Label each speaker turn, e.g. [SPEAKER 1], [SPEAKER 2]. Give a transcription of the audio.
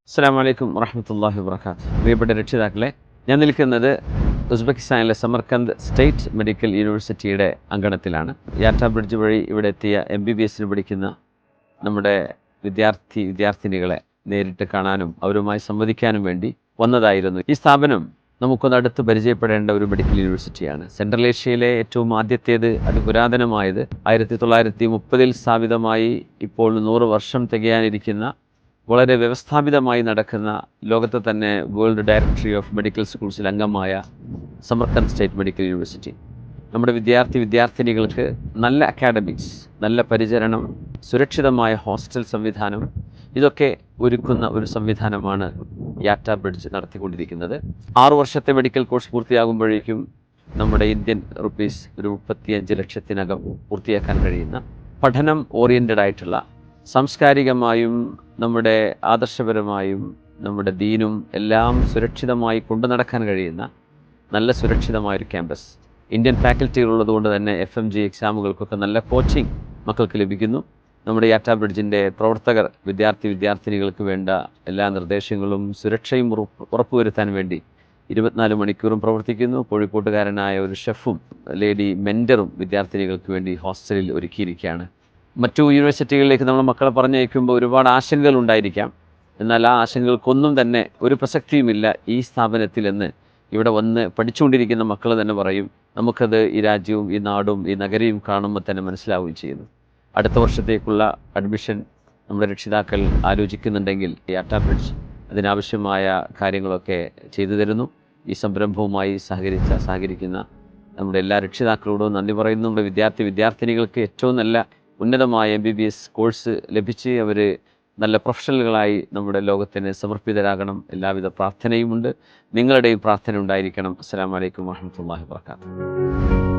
[SPEAKER 1] അസ്സലാമു അലൈക്കും വറഹ്മത്തുള്ളാഹി വബറകാതുഹു. പ്രിയപ്പെട്ട രക്ഷിതാക്കളെ, ഞാൻ നിൽക്കുന്നത് ഉസ്ബെക്കിസ്ഥാനിലെ സമർക്കന്ത് സ്റ്റേറ്റ് മെഡിക്കൽ യൂണിവേഴ്സിറ്റിയുടെ അങ്കണത്തിലാണ്. യാറ്റാ ബ്രിഡ്ജ് വഴി ഇവിടെ എത്തിയ MBBSന് പഠിക്കുന്ന നമ്മുടെ വിദ്യാർത്ഥിനികളെ നേരിട്ട് കാണാനും അവരുമായി സംവദിക്കാനും വേണ്ടി വന്നതായിരുന്നു. ഈ സ്ഥാപനം നമുക്കൊന്ന് അടുത്ത് പരിചയപ്പെടേണ്ട ഒരു മെഡിക്കൽ യൂണിവേഴ്സിറ്റിയാണ്. സെൻട്രൽ ഏഷ്യയിലെ ഏറ്റവും ആദ്യത്തേത്, അതിപുരാതനമായത്, 1930 സ്ഥാപിതമായി ഇപ്പോൾ 100 വർഷം തികയാനിരിക്കുന്ന, വളരെ വ്യവസ്ഥാപിതമായി നടക്കുന്ന, ലോകത്തെ തന്നെ വേൾഡ് ഡയറക്ടറി ഓഫ് മെഡിക്കൽ സ്കൂൾസിൽ അംഗമായ സമർക്കന്ത് സ്റ്റേറ്റ് മെഡിക്കൽ യൂണിവേഴ്സിറ്റി നമ്മുടെ വിദ്യാർത്ഥിനികൾക്ക് നല്ല അക്കാഡമിക്സ്, നല്ല പരിചരണം, സുരക്ഷിതമായ ഹോസ്റ്റൽ സംവിധാനം, ഇതൊക്കെ ഒരുക്കുന്ന ഒരു സംവിധാനമാണ് യാറ്റാ ബ്രിഡ്ജ് നടത്തിക്കൊണ്ടിരിക്കുന്നത്. 6 വർഷത്തെ മെഡിക്കൽ കോഴ്സ് പൂർത്തിയാകുമ്പോഴേക്കും നമ്മുടെ ഇന്ത്യൻ റുപ്പീസ് ഒരു 35 ലക്ഷത്തിനകം പൂർത്തിയാക്കാൻ കഴിയുന്ന, പഠനം ഓറിയൻറ്റഡ് ആയിട്ടുള്ള, സാംസ്കാരികമായും നമ്മുടെ ആദർശപരമായും നമ്മുടെ ദീനും എല്ലാം സുരക്ഷിതമായി കൊണ്ടു നടക്കാൻ കഴിയുന്ന നല്ല സുരക്ഷിതമായൊരു ക്യാമ്പസ്. ഇന്ത്യൻ ഫാക്കൽറ്റികൾ ഉള്ളതുകൊണ്ട് തന്നെ FMG എക്സാമുകൾക്കൊക്കെ നല്ല കോച്ചിങ് മക്കൾക്ക് ലഭിക്കുന്നു. നമ്മുടെ യാറ്റാ ബ്രിഡ്ജിൻ്റെ പ്രവർത്തകർ വിദ്യാർത്ഥിനികൾക്ക് വേണ്ട എല്ലാ നിർദ്ദേശങ്ങളും സുരക്ഷയും ഉറപ്പുവരുത്താൻ വേണ്ടി 24 മണിക്കൂറും പ്രവർത്തിക്കുന്നു. കോഴിക്കോട്ടുകാരനായ ഒരു ഷെഫും ലേഡി മെൻറ്ററും വിദ്യാർത്ഥിനികൾക്ക് വേണ്ടി ഹോസ്റ്റലിൽ ഒരുക്കിയിരിക്കുകയാണ്. മറ്റു യൂണിവേഴ്സിറ്റികളിലേക്ക് നമ്മൾ മക്കളെ പറഞ്ഞയക്കുമ്പോൾ ഒരുപാട് ആശങ്കകൾ ഉണ്ടായിരിക്കാം. എന്നാൽ ആ ആശങ്കകൾക്കൊന്നും തന്നെ ഒരു പ്രസക്തിയുമില്ല ഈ സ്ഥാപനത്തിൽ എന്ന് ഇവിടെ വന്ന് പഠിച്ചുകൊണ്ടിരിക്കുന്ന മക്കൾ തന്നെ പറയും. നമുക്കത് ഈ രാജ്യവും ഈ നാടും ഈ നഗരവും കാണുമ്പോൾ തന്നെ മനസ്സിലാവുകയും ചെയ്യുന്നു. അടുത്ത വർഷത്തേക്കുള്ള അഡ്മിഷൻ നമ്മുടെ രക്ഷിതാക്കൾ ആലോചിക്കുന്നുണ്ടെങ്കിൽ യാറ്റാ ബ്രിഡ്ജ് അതിനാവശ്യമായ കാര്യങ്ങളൊക്കെ ചെയ്തു തരുന്നു. ഈ സംരംഭവുമായി സഹകരിക്കുന്ന നമ്മുടെ എല്ലാ രക്ഷിതാക്കളോടും നന്ദി പറയുന്നു. നമ്മുടെ വിദ്യാർത്ഥിനികൾക്ക് ഏറ്റവും നല്ല ഉന്നതമായ MBBS കോഴ്സ് ലഭിച്ച് അവർ നല്ല പ്രൊഫഷണലുകളായി നമ്മുടെ ലോകത്തിന് സമർപ്പിതരാകണം. എല്ലാവിധ പ്രാർത്ഥനയുമുണ്ട്. നിങ്ങളുടെയും പ്രാർത്ഥന ഉണ്ടായിരിക്കണം. അസ്സലാമു അലൈക്കും വറഹ്മത്തുള്ളാഹി വബറകാതുഹു.